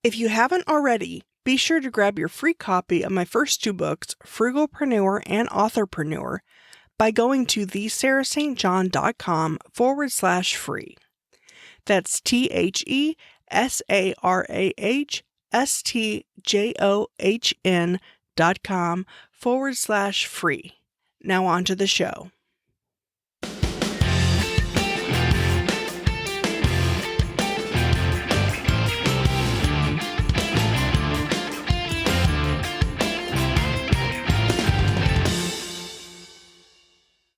If you haven't already, be sure to grab your free copy of my first two books, Frugalpreneur and Authorpreneur, by going to thesarahstjohn.com/free. That's THESARAHSTJOHN.com/free. Now on to the show.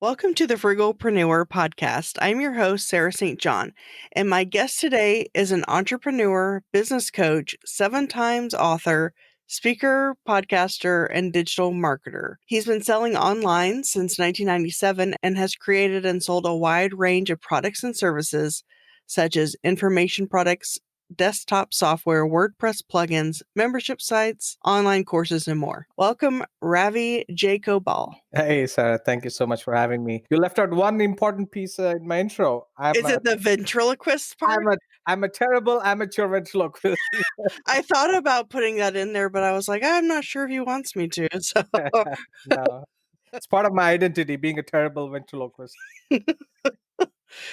Welcome to the Frugalpreneur podcast. I'm your host, Sarah St. John, and my guest today is an entrepreneur, business coach, 7 times author, speaker, podcaster, and digital marketer. He's been selling online since 1997 and has created and sold a wide range of products and services, such as information products, desktop software, WordPress plugins, membership sites, online courses, and more. Welcome, Ravi Background. Hey, Sarah, thank you so much for having me. You left out one important piece in my intro. Is it the ventriloquist part? I'm a terrible amateur ventriloquist. I thought about putting that in there, but I was like, I'm not sure if he wants me to. So No, it's part of my identity, being a terrible ventriloquist.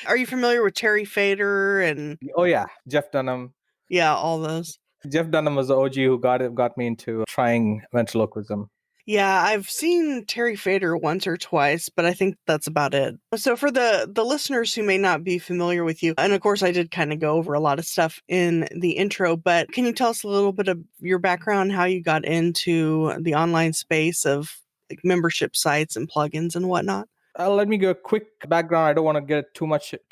Are you familiar with Terry Fader and Oh yeah, Jeff Dunham. yeah, all those? Jeff Dunham was the OG who got me into trying ventriloquism. Yeah, I've seen Terry Fader once or twice, but I think that's about it. So for the listeners who may not be familiar with you, and of course I did kind of go over a lot of stuff in the intro, but can you tell us a little bit of your background, how you got into the online space of like membership sites and plugins and whatnot? Let me give a quick background. I don't want to get too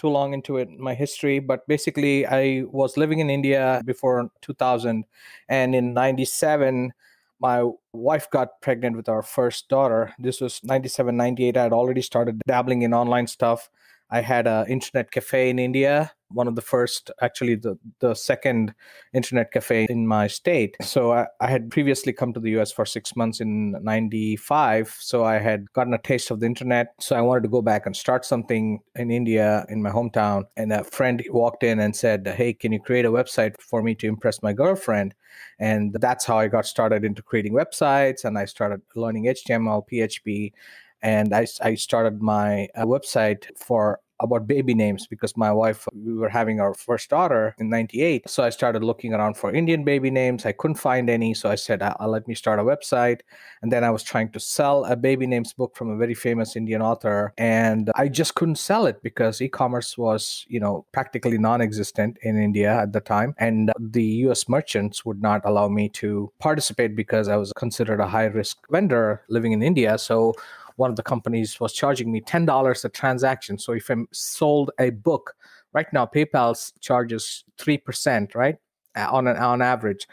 long into it, my history, but basically I was living in India before 2000, and in 97, my wife got pregnant with our first daughter. This was 97, 98. I had already started dabbling in online stuff. I had an internet cafe in India, one of the first, actually the second internet cafe in my state. So I had previously come to the US for 6 months in 95. So I had gotten a taste of the internet. So I wanted to go back and start something in India, in my hometown. And a friend walked in and said, hey, can you create a website for me to impress my girlfriend? And that's how I got started into creating websites. And I started learning HTML, PHP. And I started my website for about baby names because my wife, we were having our first daughter in 98. So I started looking around for Indian baby names. I couldn't find any. So I said, let me start a website. And then I was trying to sell a baby names book from a very famous Indian author. And I just couldn't sell it because e-commerce was, practically non-existent in India at the time. And the US merchants would not allow me to participate because I was considered a high-risk vendor living in India. So one of the companies was charging me $10 a transaction. So if I sold a book, right now PayPal charges 3%, right, on average.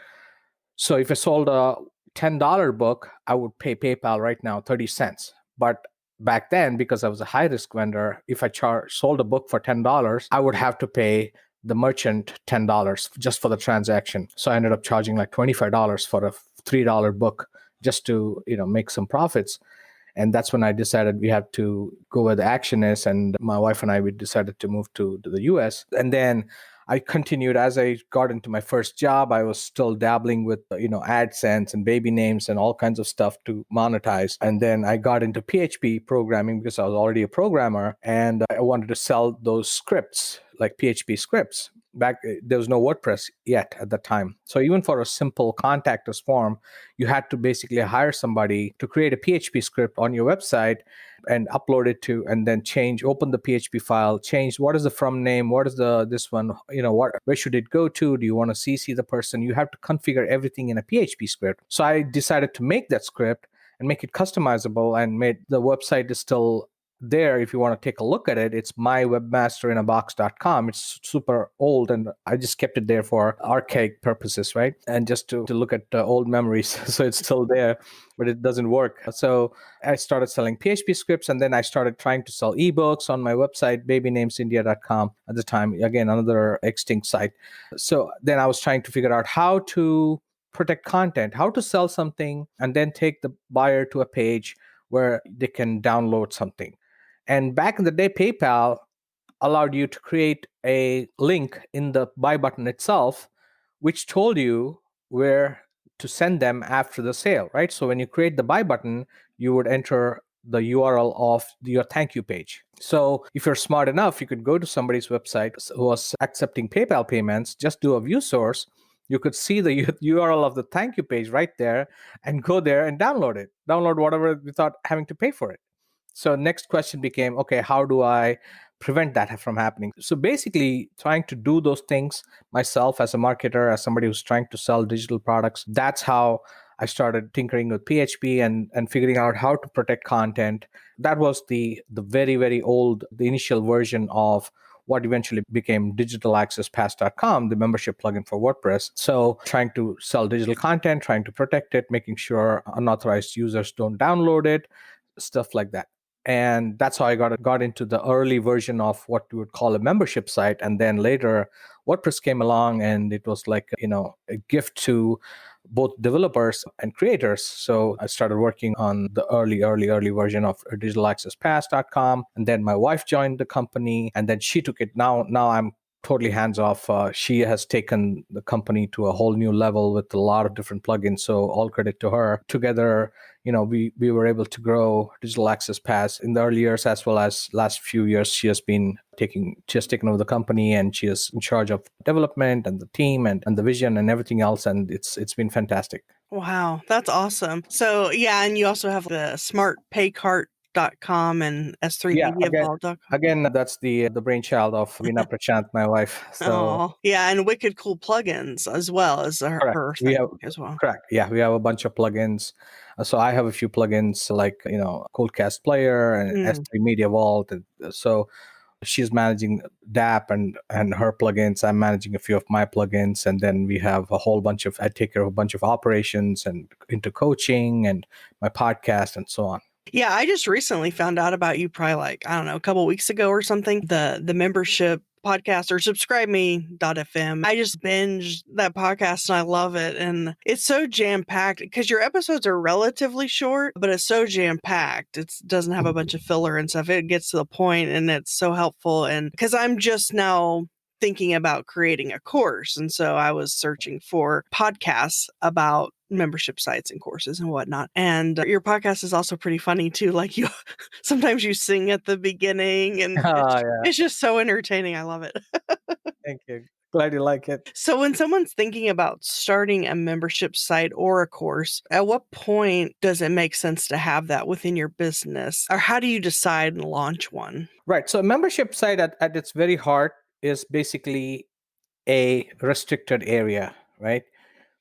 So if I sold a $10 book, I would pay PayPal right now 30 cents. But back then, because I was a high risk vendor, if I sold a book for $10, I would have to pay the merchant $10 just for the transaction. So I ended up charging like $25 for a $3 book just to make some profits. And that's when I decided we have to go where the action is. And my wife and I, we decided to move to the US. And then I continued as I got into my first job. I was still dabbling with, AdSense and baby names and all kinds of stuff to monetize. And then I got into PHP programming because I was already a programmer and I wanted to sell those scripts, like PHP scripts. Back there was no WordPress yet at the time. So even for a simple contact us form, you had to basically hire somebody to create a PHP script on your website and upload it to, and then open the PHP file, change what is the from name, what is this one, where should it go to? Do you want to CC the person? You have to configure everything in a PHP script. So I decided to make that script and make it customizable, and made the website is still there. If you want to take a look at it, it's mywebmasterinabox.com. It's super old and I just kept it there for archaic purposes, right? And just to look at old memories. So it's still there, but it doesn't work. So I started selling PHP scripts, and then I started trying to sell ebooks on my website, babynamesindia.com at the time. Again, another extinct site. So then I was trying to figure out how to protect content, how to sell something, and then take the buyer to a page where they can download something. And back in the day, PayPal allowed you to create a link in the buy button itself which told you where to send them after the sale, right? So when you create the buy button, you would enter the URL of your thank you page. So if you're smart enough, you could go to somebody's website who was accepting PayPal payments, just do a view source. You could see the URL of the thank you page right there and go there and download it. Download whatever without having to pay for it. So next question became, okay, how do I prevent that from happening? So basically trying to do those things myself as a marketer, as somebody who's trying to sell digital products. That's how I started tinkering with PHP and figuring out how to protect content. That was the very, very old, the initial version of what eventually became digitalaccesspass.com, the membership plugin for WordPress. So trying to sell digital content, trying to protect it, making sure unauthorized users don't download it, stuff like that. And that's how I got into the early version of what we would call a membership site. And then later WordPress came along, and it was like, a gift to both developers and creators. So I started working on the early version of digitalaccesspass.com. And then my wife joined the company, and then she took it. Now I'm totally hands off. She has taken the company to a whole new level with a lot of different plugins. So all credit to her. Together, we were able to grow Digital Access Pass in the early years, as well as last few years. She has taken over the company, and she is in charge of development and the team and the vision and everything else. And it's been fantastic. Wow, that's awesome. So, yeah, and you also have the smartpaycart.com and Yeah, s3mediavault.com. again, that's the brainchild of Veena Prashant, my wife. So Oh, yeah, and wicked cool plugins as well as correct. her We thing have as well. correct. Yeah, we have a bunch of plugins. So I have a few plugins like Coldcast Player and Mm. S3 Media Vault. And so she's managing DApp and her plugins. I'm managing a few of my plugins, and then we have a whole bunch of. I take care of a bunch of operations and into coaching and my podcast and so on. Yeah, I just recently found out about you probably like, I don't know, a couple weeks ago or something. The membership podcast or subscribe.me.fm. I just binged that podcast and I love it. And it's so jam-packed because your episodes are relatively short, but it's so jam-packed. It doesn't have a bunch of filler and stuff. It gets to the point and it's so helpful. And because I'm just now thinking about creating a course. And so I was searching for podcasts about membership sites and courses and whatnot. And your podcast is also pretty funny too. Like you, sometimes you sing at the beginning and Yeah, it's just so entertaining. I love it. thank you. Glad you like it. So when someone's thinking about starting a membership site or a course, at what point does it make sense to have that within your business? Or how do you decide and launch one? Right. So a membership site at its very heart is basically a restricted area, right?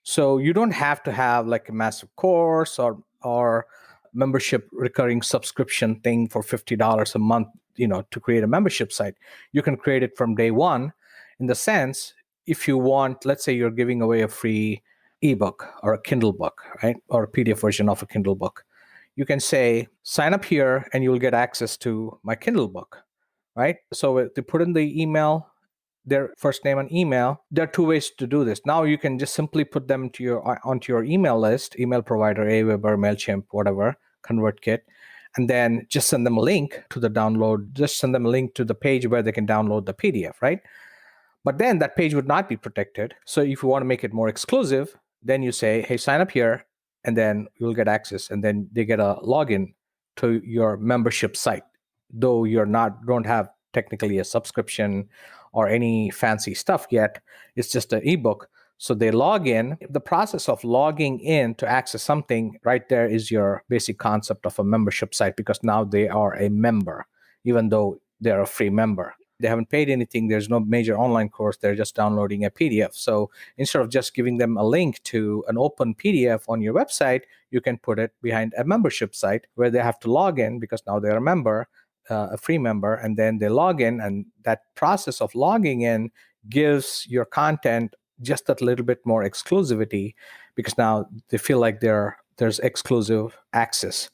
So you don't have to have like a massive course or membership recurring subscription thing for $50 a month, to create a membership site. You can create it from day one, in the sense, if you want, let's say you're giving away a free ebook or a Kindle book, right? Or a PDF version of a Kindle book. You can say, sign up here and you'll get access to my Kindle book, right? So they put in the email, their first name and email. There are two ways to do this. Now you can just simply put them onto your email list, email provider, Aweber, MailChimp, whatever, ConvertKit, and then just send them a link to the download. Just send them a link to the page where they can download the PDF, right? But then that page would not be protected. So if you want to make it more exclusive, then you say, hey, sign up here, and then you'll get access. And then they get a login to your membership site, though don't have technically a subscription or any fancy stuff yet. It's just an ebook. So they log in. The process of logging in to access something right there is your basic concept of a membership site, because now they are a member, even though they're a free member. They haven't paid anything. There's no major online course. They're just downloading a PDF. So instead of just giving them a link to an open PDF on your website, you can put it behind a membership site where they have to log in, because now they're a member, a free member, and then they log in. And that process of logging in gives your content just that little bit more exclusivity, because now they feel like there's exclusive access.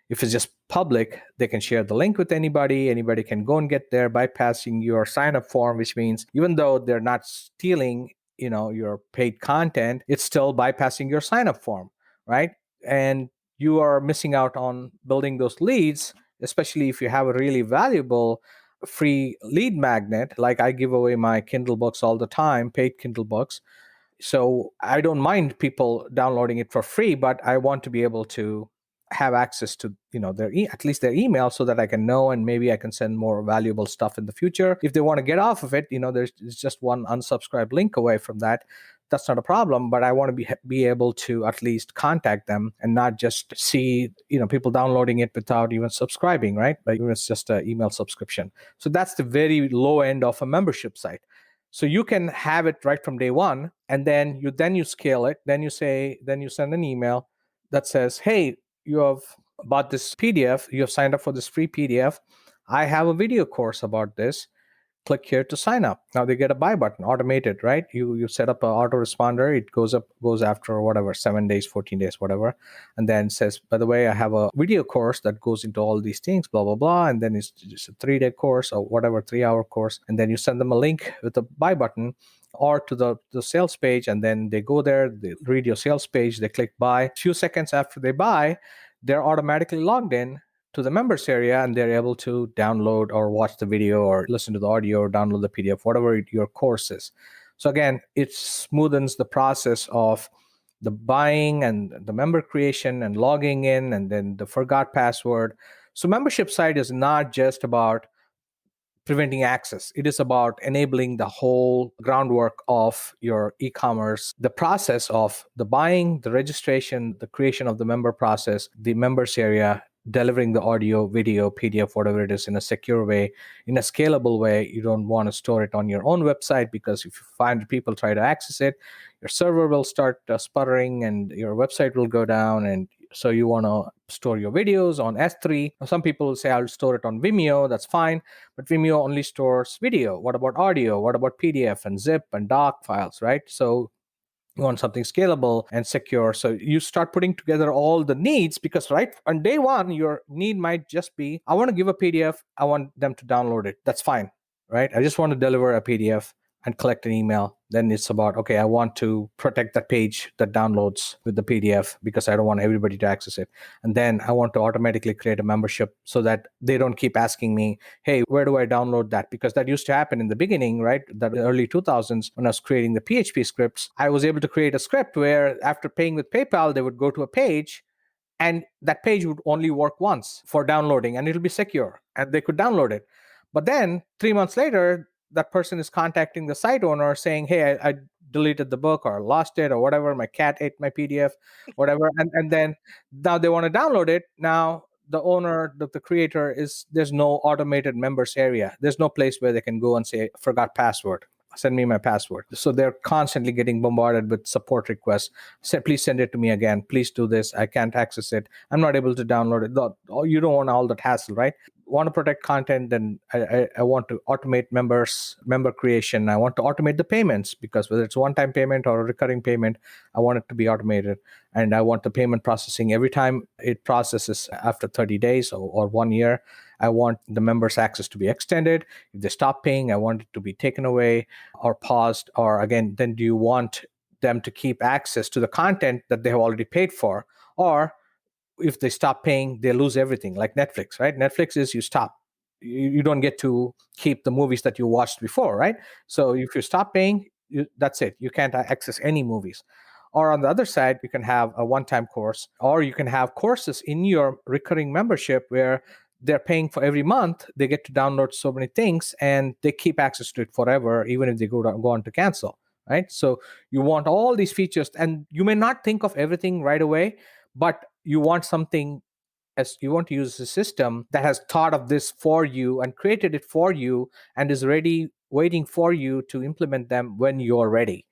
If it's just public, they can share the link with anybody. Anybody can go and get there, bypassing your sign up form, which means even though they're not stealing, your paid content, it's still bypassing your sign up form, right? And you are missing out on building those leads, especially if you have a really valuable free lead magnet. Like I give away my Kindle books all the time, paid Kindle books. So I don't mind people downloading it for free, but I want to be able to have access to their at least their email, so that I can know, and maybe I can send more valuable stuff in the future. If they want to get off of it, there's just one unsubscribe link away from that. That's not a problem, but I want to be able to at least contact them and not just see people downloading it without even subscribing, right? Like it's just an email subscription. So that's the very low end of a membership site. So you can have it right from day one, and then you scale it. Then you send an email that says, hey, you have bought this PDF, you have signed up for this free PDF. I have a video course about this. Click here to sign up. Now they get a buy button, automated, right? You set up an autoresponder. It goes after whatever, 7 days, 14 days, whatever, and then says, by the way, I have a video course that goes into all these things, blah blah blah, and then it's just a 3-day course or whatever, 3-hour course, and then you send them a link with a buy button or to the sales page, and then they go there, they read your sales page, they click buy. A few seconds after they buy, they're automatically logged in to the members area, and they're able to download or watch the video or listen to the audio or download the PDF, whatever your course is. So again, it smoothens the process of the buying and the member creation and logging in, and then the forgot password. So membership site is not just about preventing access. It is about enabling the whole groundwork of your e-commerce, the process of the buying, the registration, the creation of the member process, the members area, delivering the audio, video, PDF, whatever it is, in a secure way, in a scalable way. You don't want to store it on your own website, because if you find people try to access it, your server will start sputtering and your website will go down. And so you want to store your videos on S3. Some people will say, I'll store it on Vimeo. That's fine. But Vimeo only stores video. What about audio? What about PDF and zip and doc files, right? So you want something scalable and secure. So you start putting together all the needs, because right on day one, your need might just be, I want to give a PDF. I want them to download it. That's fine, right? I just want to deliver a PDF and collect an email. Then it's about, okay, I want to protect that page that downloads with the PDF, because I don't want everybody to access it. And then I want to automatically create a membership so that they don't keep asking me, hey, where do I download that? Because that used to happen in the beginning, right? The early 2000s, when I was creating the PHP scripts, I was able to create a script where after paying with PayPal, they would go to a page, and that page would only work once for downloading, and it'll be secure and they could download it. But then 3 months later, that person is contacting the site owner saying, hey, I deleted the book or lost it or whatever, my cat ate my PDF, whatever. And then now they want to download it. Now the owner, the creator, there's no automated members area. There's no place where they can go and say, forgot password, send me my password. So they're constantly getting bombarded with support requests. Say, please send it to me again. Please do this. I can't access it. I'm not able to download it. You don't want all that hassle, right? Want to protect content, then I want to automate member creation. I want to automate the payments, because whether it's a one-time payment or a recurring payment, I want it to be automated. And I want the payment processing every time it processes after 30 days or 1 year. I want the members' access to be extended. If they stop paying, I want it to be taken away or paused. Or again, then do you want them to keep access to the content that they have already paid for? Or if they stop paying, they lose everything, like Netflix, right? Netflix is you stop. You don't get to keep the movies that you watched before, right? So if you stop paying, that's it. You can't access any movies. Or on the other side, you can have a one-time course, or you can have courses in your recurring membership where they're paying for every month. They get to download so many things, and they keep access to it forever, even if they go on to cancel, right? So you want all these features, and you may not think of everything right away, but you want something, as you want to use a system that has thought of this for you and created it for you and is ready, waiting for you to implement them when you're ready,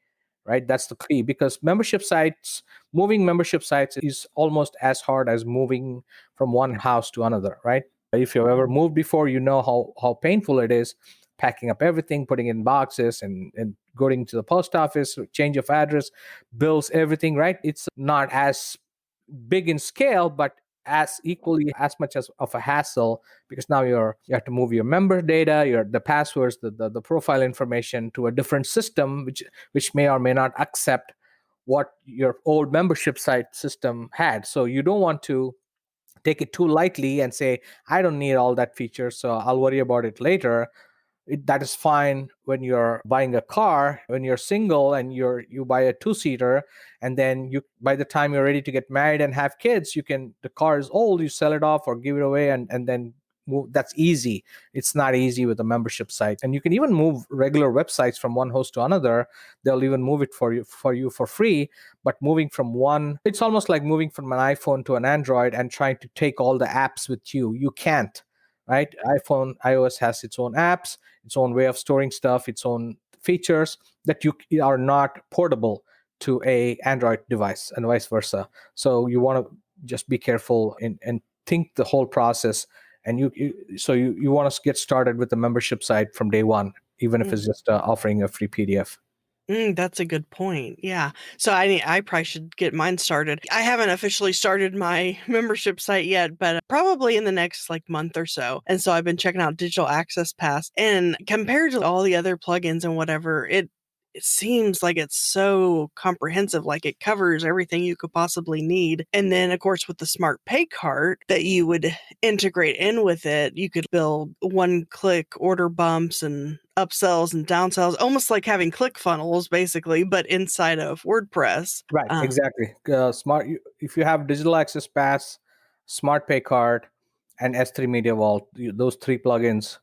right? That's the key, because moving membership sites is almost as hard as moving from one house to another, right? If you've ever moved before, you know how painful it is, packing up everything, putting in boxes, and going to the post office, change of address, bills, everything, right? It's not as big in scale, but as equally as much as of a hassle, because now you have to move your member data, the passwords, the profile information to a different system, which may or may not accept what your old membership site system had. So you don't want to take it too lightly and say, I don't need all that feature, so I'll worry about it later. That is fine when you're buying a car, when you're single and you buy a two-seater, and then you, by the time you're ready to get married and have kids, the car is old, you sell it off or give it away, and then move. That's easy. It's not easy with a membership site. And you can even move regular websites from one host to another. They'll even move it for you for free. But moving from one, it's almost like moving from an iPhone to an Android and trying to take all the apps with you. You can't, right? iOS has its own apps, its own way of storing stuff, its own features that you are not portable to a Android device, and vice versa. So you want to just be careful and think the whole process. And you want to get started with the membership site from day one, even if it's just offering a free PDF. That's a good point. Yeah. So I probably should get mine started. I haven't officially started my membership site yet, but probably in the next like month or so. And so I've been checking out Digital Access Pass, and compared to all the other plugins and whatever, it seems like it's so comprehensive, like it covers everything you could possibly need. And then of course with the smart pay cart that you would integrate in with it, you could build one-click order bumps and upsells and downsells, almost like having ClickFunnels basically, but inside of WordPress. Right, exactly. If you have Digital Access Pass, Smart Pay Card, and S3 Media Vault, those three plugins,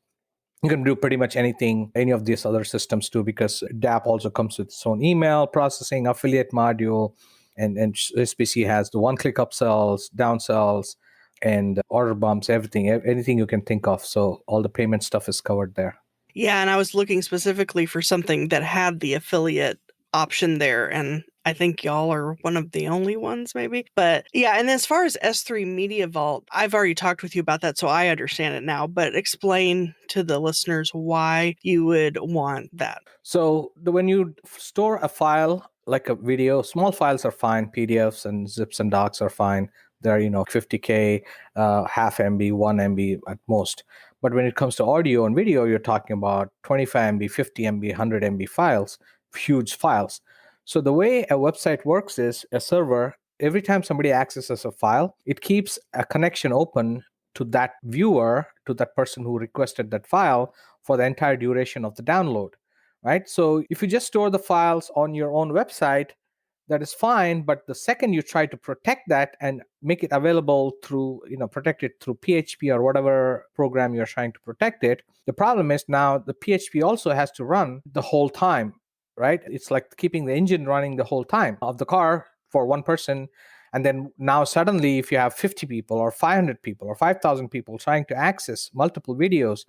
you can do pretty much anything any of these other systems do, because DApp also comes with its own email processing, affiliate module, and SPC has the one-click upsells, downsells, and order bumps, everything, anything you can think of. So all the payment stuff is covered there. Yeah, and I was looking specifically for something that had the affiliate option there, and I think y'all are one of the only ones maybe. But yeah, and as far as S3 Media Vault, I've already talked with you about that, so I understand it now, but explain to the listeners why you would want that. So when you store a file like a video, small files are fine. PDFs and zips and docs are fine. They're 50K, half MB, 1 MB at most. But when it comes to audio and video, you're talking about 25 MB, 50 MB, 100 MB files, huge files. So the way a website works is a server, every time somebody accesses a file, it keeps a connection open to that viewer, to that person who requested that file, for the entire duration of the download, right? So if you just store the files on your own website, that is fine. But the second you try to protect that and make it available through, protect it through PHP or whatever program you're trying to protect it, the problem is now the PHP also has to run the whole time, right? It's like keeping the engine running the whole time of the car for one person. And then now suddenly, if you have 50 people or 500 people or 5,000 people trying to access multiple videos,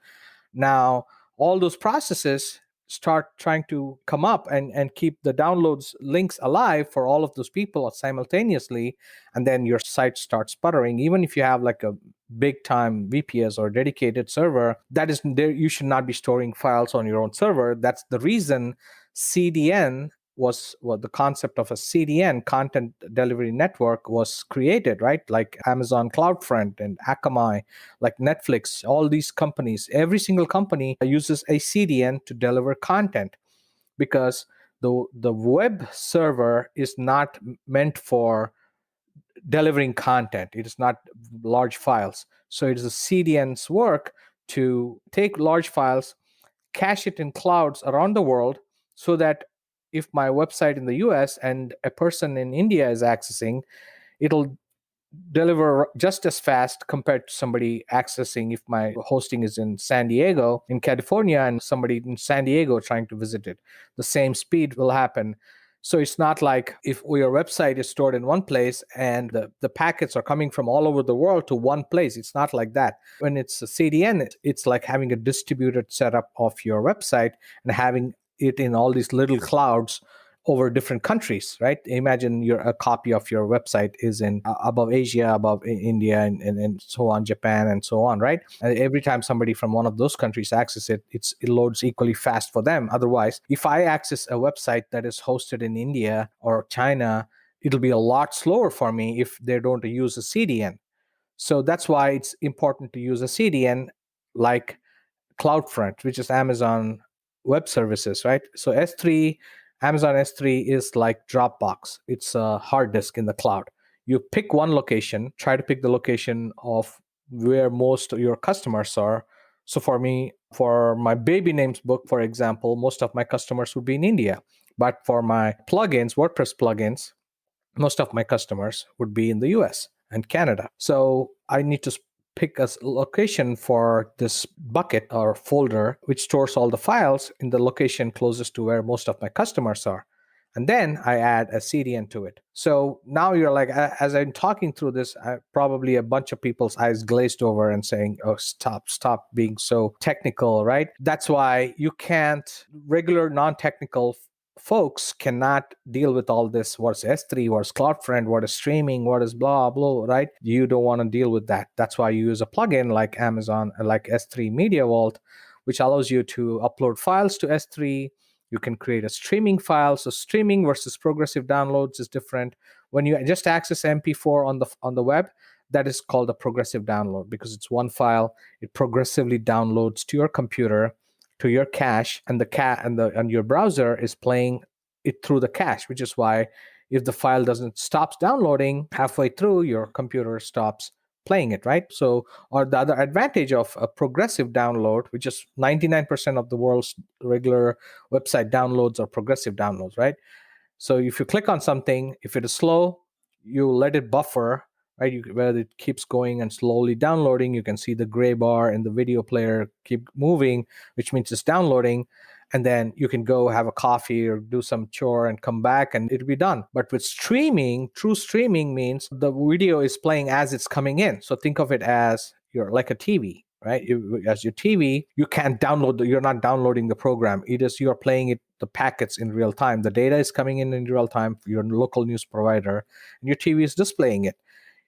now all those processes start trying to come up and keep the downloads links alive for all of those people simultaneously. And then your site starts sputtering. Even if you have like a big time VPS or dedicated server, that is there, you should not be storing files on your own server. That's the reason CDN was what the concept of a CDN, content delivery network, was created, right? Like Amazon CloudFront and Akamai, like Netflix, all these companies, every single company uses a CDN to deliver content, because the web server is not meant for delivering content. It is not large files. So it is a CDN's work to take large files, cache it in clouds around the world, so that if my website in the US and a person in India is accessing, it'll deliver just as fast compared to somebody accessing if my hosting is in San Diego, in California, and somebody in San Diego trying to visit it. The same speed will happen. So it's not like if your website is stored in one place and the packets are coming from all over the world to one place. It's not like that. When it's a CDN, it's like having a distributed setup of your website and having it in all these little clouds over different countries, right? Imagine a copy of your website is in above Asia, above India, and so on, Japan, and so on, right? And every time somebody from one of those countries access it, it loads equally fast for them. Otherwise, if I access a website that is hosted in India or China, it'll be a lot slower for me if they don't use a CDN. So that's why it's important to use a CDN like CloudFront, which is Amazon Web Services, right? So S3, Amazon S3 is like Dropbox. It's a hard disk in the cloud. You pick one location, try to pick the location of where most of your customers are, So for me, for my baby names book, for example, most of my customers would be in India. But for my plugins, WordPress plugins, most of my customers would be in the US and Canada. So I need to pick a location for this bucket or folder, which stores all the files in the location closest to where most of my customers are. And then I add a CDN to it. So now you're like, as I'm talking through this, probably a bunch of people's eyes glazed over and saying, oh, stop being so technical, right? That's why you can't, regular non-technical folks cannot deal with all this. What is S3? What is CloudFront? What is streaming? What is blah, blah, right? You don't want to deal with that. That's why you use a plugin like Amazon, like S3 Media Vault, which allows you to upload files to S3. You can create a streaming file. So streaming versus progressive downloads is different. When you just access MP4 on the web, that is called a progressive download because it's one file. It progressively downloads to your computer, to your cache, and and your browser is playing it through the cache, which is why if the file doesn't stops downloading halfway through, your computer stops playing it, right? So, or the other advantage of a progressive download, which is 99% of the world's regular website downloads are progressive downloads, right? So if you click on something, if it is slow, you let it buffer, right? Where it keeps going and slowly downloading, you can see the gray bar in the video player keep moving, which means it's downloading. And then you can go have a coffee or do some chore and come back and it'll be done. But with streaming, true streaming means the video is playing as it's coming in. So think of it as you're like a TV, right? As your TV, you can't download, you're not downloading the program. It is, you're playing it, the packets in real time. The data is coming in real time for your local news provider, and your TV is displaying it.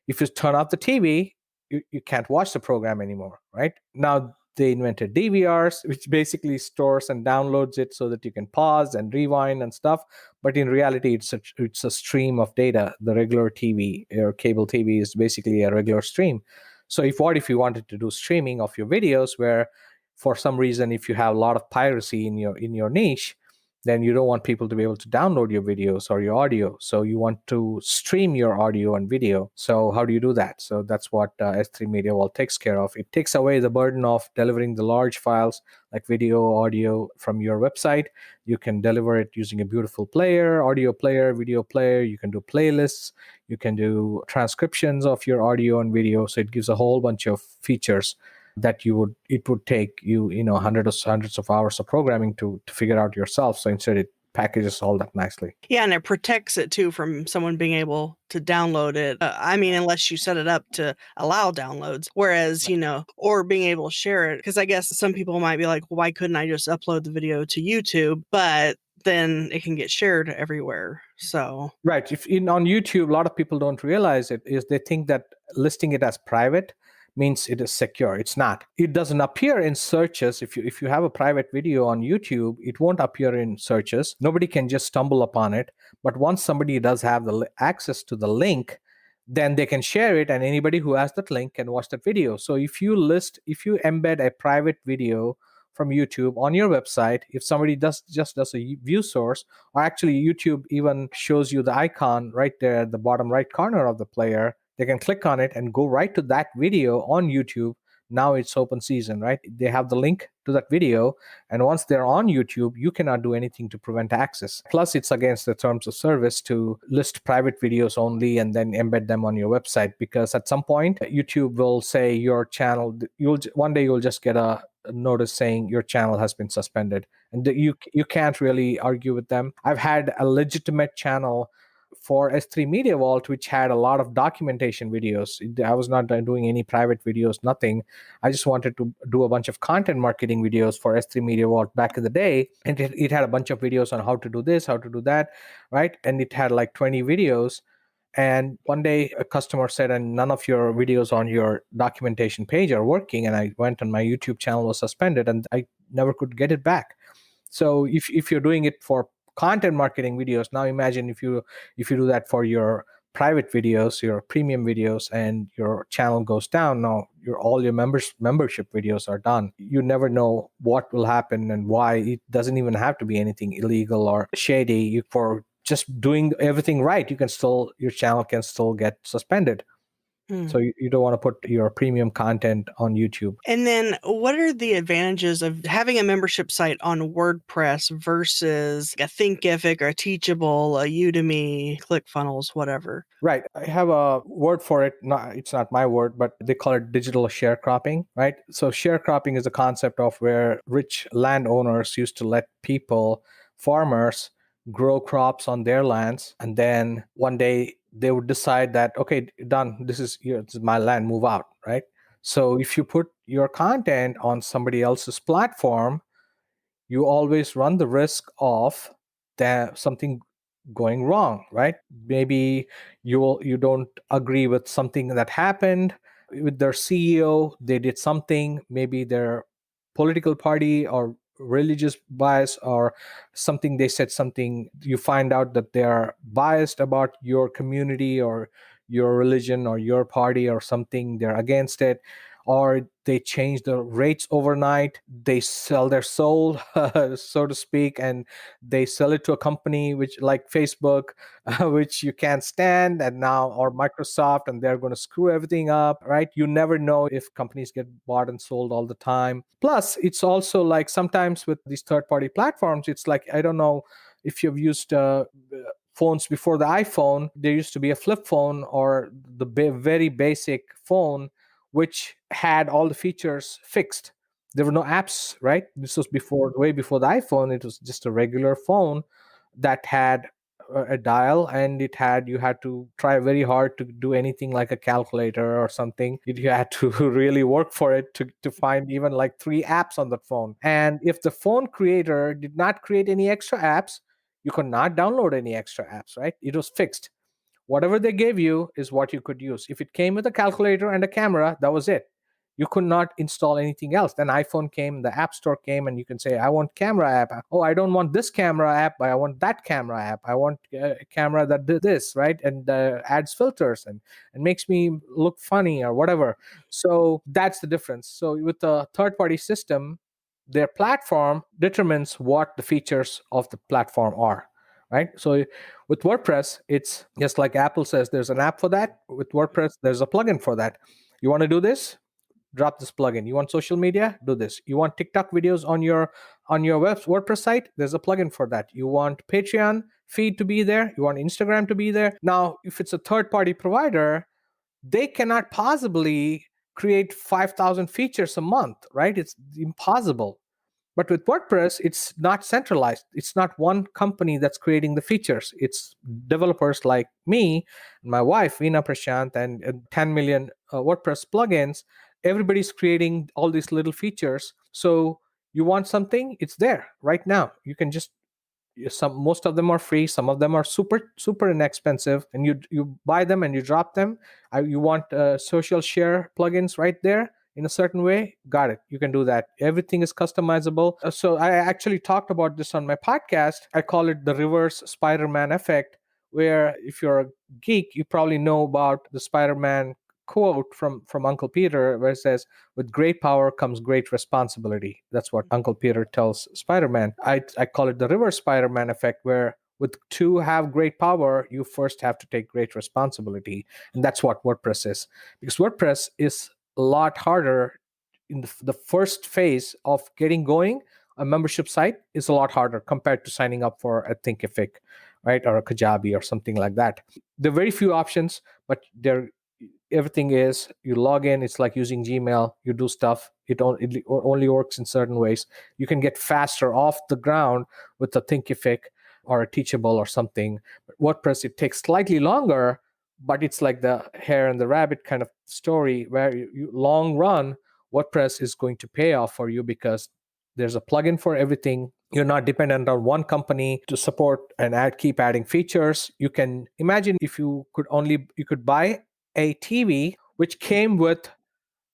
If you turn off the TV, you can't watch the program anymore, right? Now, they invented DVRs, which basically stores and downloads it so that you can pause and rewind and stuff. But in reality, it's a stream of data. The regular TV or cable TV is basically a regular stream. So if you wanted to do streaming of your videos, where for some reason, if you have a lot of piracy in your niche, then you don't want people to be able to download your videos or your audio. So you want to stream your audio and video. So how do you do that? So that's what S3 Media Vault takes care of. It takes away the burden of delivering the large files like video, audio from your website. You can deliver it using a beautiful player, audio player, video player. You can do playlists. You can do transcriptions of your audio and video. So it gives a whole bunch of features that it would take you hundreds of hours of programming to figure out yourself. So instead it packages all that nicely. Yeah, and it protects it too from someone being able to download it. I mean, unless you set it up to allow downloads, whereas, or being able to share it. Because I guess some people might be like, well, why couldn't I just upload the video to YouTube? But then it can get shared everywhere. So right, on YouTube, a lot of people don't realize it is they think that listing it as private means it is secure. It's not. It doesn't appear in searches. If you have a private video on YouTube, it won't appear in searches. Nobody can just stumble upon it. But once somebody does have the access to the link, then they can share it, and anybody who has that link can watch that video. So if you embed a private video from YouTube on your website, if somebody does a view source, or actually YouTube even shows you the icon right there at the bottom right corner of the player, they can click on it and go right to that video on YouTube. Now it's open season, right? They have the link to that video. And once they're on YouTube, you cannot do anything to prevent access. Plus, it's against the terms of service to list private videos only and then embed them on your website. Because at some point, YouTube will say your channel, one day you'll just get a notice saying your channel has been suspended. And you can't really argue with them. I've had a legitimate channel for S3 Media Vault, which had a lot of documentation videos. I was not doing any private videos, nothing. I just wanted to do a bunch of content marketing videos for S3 Media Vault back in the day. And it had a bunch of videos on how to do this, how to do that, right? And it had like 20 videos. And one day a customer said, and none of your videos on your documentation page are working. And I went and my YouTube channel was suspended and I never could get it back. So if you're doing it for content marketing videos, now imagine if you do that for your private videos, your premium videos, and your channel goes down. Now all your membership videos are done. You never know what will happen and why. It doesn't even have to be anything illegal or shady. For just doing everything right, your channel can still get suspended. Hmm. So you don't want to put your premium content on YouTube. And then what are the advantages of having a membership site on WordPress versus a Thinkific or a Teachable, a Udemy, ClickFunnels, whatever? Right. I have a word for it. Not, it's not my word, but they call it digital sharecropping, right? So sharecropping is a concept of where rich landowners used to let people, farmers, grow crops on their lands. And then one day they would decide that, okay, done, this is my land, move out, right? So if you put your content on somebody else's platform, you always run the risk of that something going wrong, right? Maybe you don't agree with something that happened with their CEO. They did something, maybe their political party or religious bias or something, they said something, you find out that they are biased about your community or your religion or your party or something, they're against it, or they change the rates overnight, they sell their soul so to speak, and they sell it to a company which like Facebook which you can't stand, and now, or Microsoft, and they're going to screw everything up, right? You never know if companies get bought and sold all the time. Plus it's also like sometimes with these third party platforms, it's like, I don't know if you've used phones before the iPhone. There used to be a flip phone or the very basic phone which had all the features fixed. There were no apps, right? This was before, way before the iPhone. It was just a regular phone that had a dial, and it had, you had to try very hard to do anything like a calculator or something. You had to really work for it to find even like 3 apps on the phone. And if the phone creator did not create any extra apps, you could not download any extra apps, right? It was fixed. Whatever they gave you is what you could use. If it came with a calculator and a camera, that was it. You could not install anything else. Then iPhone came, the App Store came, and you can say, I want camera app. Oh, I don't want this camera app, but I want that camera app. I want a camera that did this, right? And adds filters and makes me look funny or whatever. So that's the difference. So with the third party system, their platform determines what the features of the platform are, right? So with WordPress, it's just like Apple says there's an app for that. With WordPress, there's a plugin for that. You want to do this? Drop this plugin. You want social media? Do this. You want TikTok videos on your WordPress site? There's a plugin for that. You want Patreon feed to be there? You want Instagram to be there? Now, if it's a third-party provider, they cannot possibly create 5,000 features a month, right? It's impossible. But with WordPress, it's not centralized. It's not one company that's creating the features. It's developers like me and my wife, Veena Prashant, and 10 million WordPress plugins. Everybody's creating all these little features. So you want something, it's there right now. You can just, some, most of them are free, some of them are super inexpensive, and you buy them and you drop them. You want social share plugins right there in a certain way, got it, you can do that. Everything is customizable. So I actually talked about this on my podcast. I call it the reverse Spider-Man effect, where if you're a geek, you probably know about the Spider-Man quote from Uncle Peter, where it says, with great power comes great responsibility. That's what Uncle Peter tells Spider-Man. I call it the reverse Spider-Man effect, where to have great power, you first have to take great responsibility. And that's what WordPress is. Because WordPress is a lot harder in the first phase of getting going. A membership site is a lot harder compared to signing up for a Thinkific, right? Or a Kajabi or something like that. There are very few options, but everything is, you log in, it's like using Gmail, you do stuff, it only works in certain ways. You can get faster off the ground with a Thinkific or a Teachable or something. But WordPress, it takes slightly longer, but it's like the hare and the rabbit kind of story, where you long run, WordPress is going to pay off for you because there's a plugin for everything. You're not dependent on one company to support and keep adding features. You can imagine if you could buy a TV which came with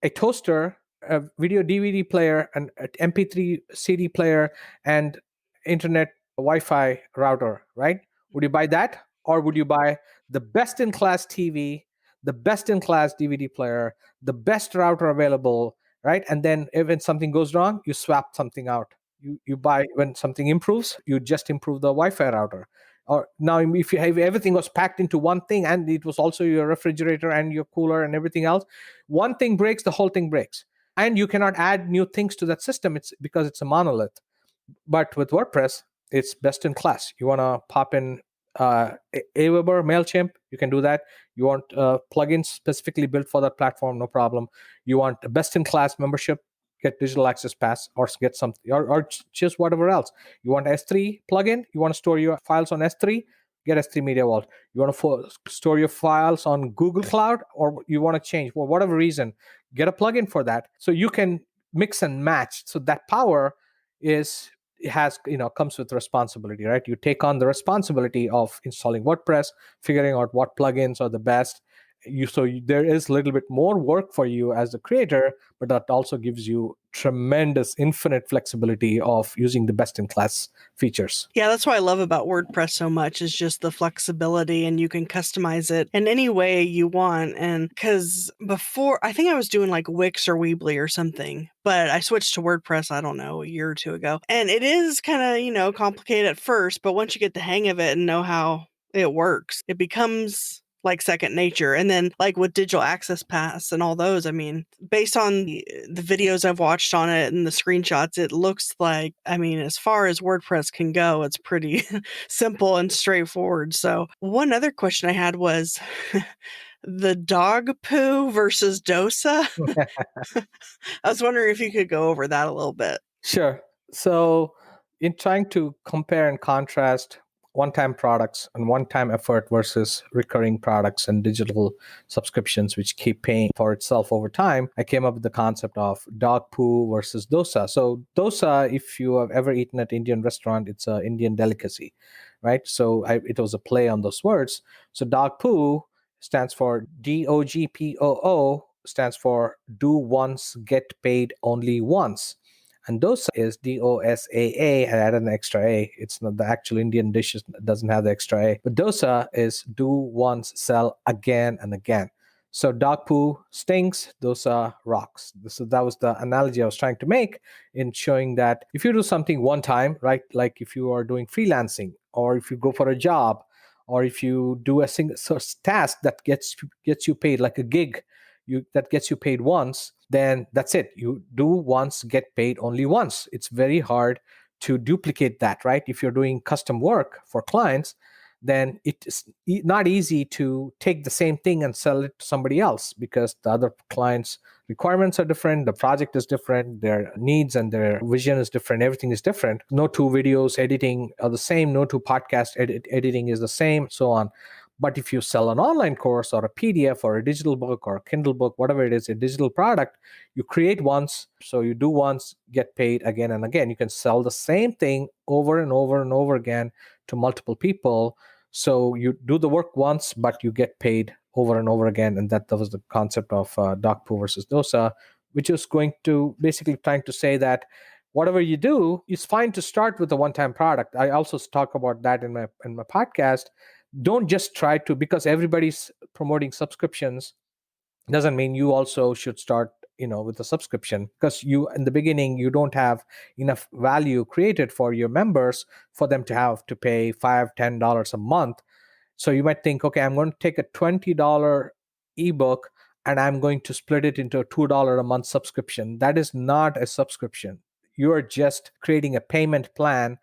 a toaster, a video DVD player, an MP3 CD player, and internet Wi-Fi router, right? Would you buy that? Or would you buy the best in class TV, the best in class DVD player, the best router available, right? And then when something goes wrong, you swap something out. You buy, when something improves, you just improve the Wi-Fi router. Or now, if you have everything was packed into one thing, and it was also your refrigerator and your cooler and everything else, one thing breaks, the whole thing breaks, and you cannot add new things to that system. It's because it's a monolith. But with WordPress, it's best in class. You want to pop in Aweber, MailChimp, you can do that. You want plugins specifically built for that platform, no problem. You want a best in class membership, get digital access pass, or get something, or just whatever else. You want S3 plugin, you want to store your files on S3, get S3 Media Vault. You want to store your files on Google Cloud, or you want to change for whatever reason, get a plugin for that. So you can mix and match. So that power is has comes with responsibility, right? You take on the responsibility of installing WordPress, figuring out what plugins are the best. There is a little bit more work for you as a creator, but that also gives you tremendous infinite flexibility of using the best in class features. Yeah, that's what I love about WordPress so much is just the flexibility, and you can customize it in any way you want. And because before, I think I was doing like Wix or Weebly or something, but I switched to WordPress, I don't know, a year or two ago. And it is kind of, complicated at first, but once you get the hang of it and know how it works, it becomes like second nature. And then like with digital access pass and all those, I mean, based on the videos I've watched on it and the screenshots, it looks like, I mean, as far as WordPress can go, it's pretty simple and straightforward. So one other question I had was the dog poo versus Dosa. I was wondering if you could go over that a little bit. Sure. So, in trying to compare and contrast one-time products and one-time effort versus recurring products and digital subscriptions which keep paying for itself over time, I came up with the concept of dog poo versus dosa. So dosa, if you have ever eaten at Indian restaurant, it's an Indian delicacy, right? So it was a play on those words. So dog poo stands for DOGPOO, stands for do once, get paid only once. And dosa is DOSAA. I added an extra A. It's not the actual Indian dish, doesn't have the extra A. But dosa is do once, sell again and again. So dog poo stinks, dosa rocks. So that was the analogy I was trying to make in showing that if you do something one time, right, like if you are doing freelancing, or if you go for a job, or if you do a single task that gets you paid, like a gig, that gets you paid once, then that's it. You do once, get paid only once. It's very hard to duplicate that, right? If you're doing custom work for clients, then it's not easy to take the same thing and sell it to somebody else, because the other clients' requirements are different, the project is different, their needs and their vision is different, everything is different. No two videos editing are the same, no two podcast editing is the same, so on. But if you sell an online course or a PDF or a digital book or a Kindle book, whatever it is, a digital product, you create once. So you do once, get paid again and again. You can sell the same thing over and over and over again to multiple people. So you do the work once, but you get paid over and over again. And that was the concept of dog poo versus dosa, which is going to basically trying to say that whatever you do, it's fine to start with a one-time product. I also talk about that in my podcast. Don't just try to, because everybody's promoting subscriptions, doesn't mean you also should start with a subscription, because you in the beginning you don't have enough value created for your members for them to have to pay $5-10 a month. So you might think, okay, I'm going to take a $20 ebook and I'm going to split it into a $2 a month subscription. That is not a subscription. You are just creating a payment plan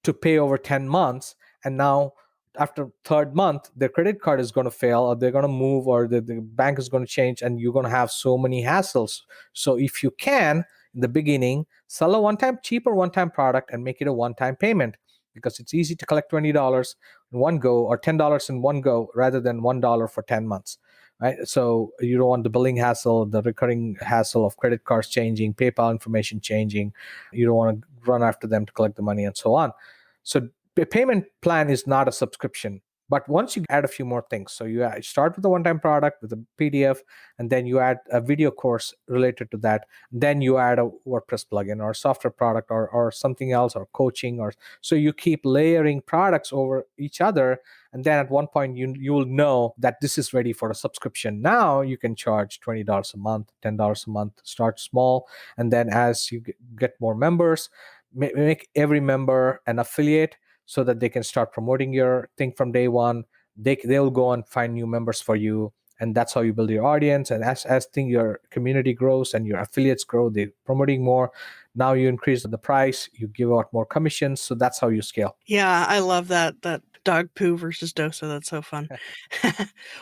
to pay over 10 months. And now after third month, their credit card is going to fail, or they're going to move, or the bank is going to change, and you're going to have so many hassles. So if you can, in the beginning, sell a cheaper one-time product and make it a one-time payment, because it's easy to collect $20 in one go or $10 in one go rather than $1 for 10 months. Right? So you don't want the billing hassle, the recurring hassle of credit cards changing, PayPal information changing. You don't want to run after them to collect the money and so on. So a payment plan is not a subscription. But once you add a few more things, so you start with a one-time product with a PDF, and then you add a video course related to that. Then you add a WordPress plugin or a software product or something else, or coaching, or so you keep layering products over each other. And then at one point you will know that this is ready for a subscription. Now you can charge $20 a month, $10 a month, start small. And then as you get more members, make every member an affiliate. so that they can start promoting your thing from day one. They'll go and find new members for you, and that's how you build your audience. And as your community grows and your affiliates grow, they're promoting more. Now you increase the price, you give out more commissions, so that's how you scale. Yeah, I love that dog poo versus Dosa. That's so fun.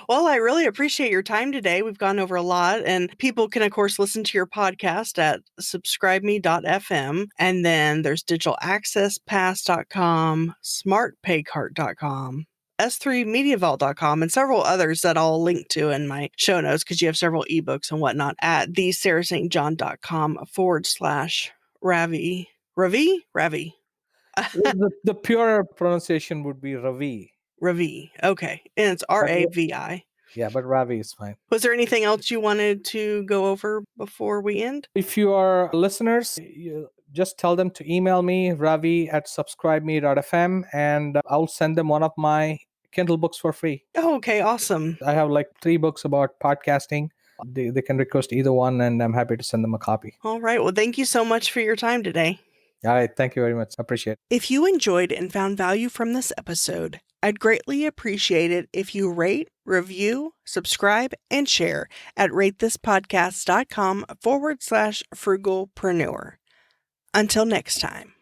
Well, I really appreciate your time today. We've gone over a lot, and people can, of course, listen to your podcast at subscribeme.fm. And then there's digitalaccesspass.com, smartpaycart.com, s3mediavault.com, and several others that I'll link to in my show notes because you have several ebooks and whatnot at thesarahstjohn.com/Ravi. Ravi? The pure pronunciation would be Ravi. Ravi. Okay. And it's But Ravi. yeah, but Ravi is fine. Was there anything else you wanted to go over before we end? If you are listeners, just tell them to email me, Ravi at subscribeme.fm, and I'll send them one of my Kindle books for free. Oh, okay. Awesome. I have like 3 books about podcasting. They can request either one, and I'm happy to send them a copy. All right. Well, thank you so much for your time today. All right. Thank you very much. Appreciate it. If you enjoyed and found value from this episode, I'd greatly appreciate it if you rate, review, subscribe, and share at ratethispodcast.com/frugalpreneur. Until next time.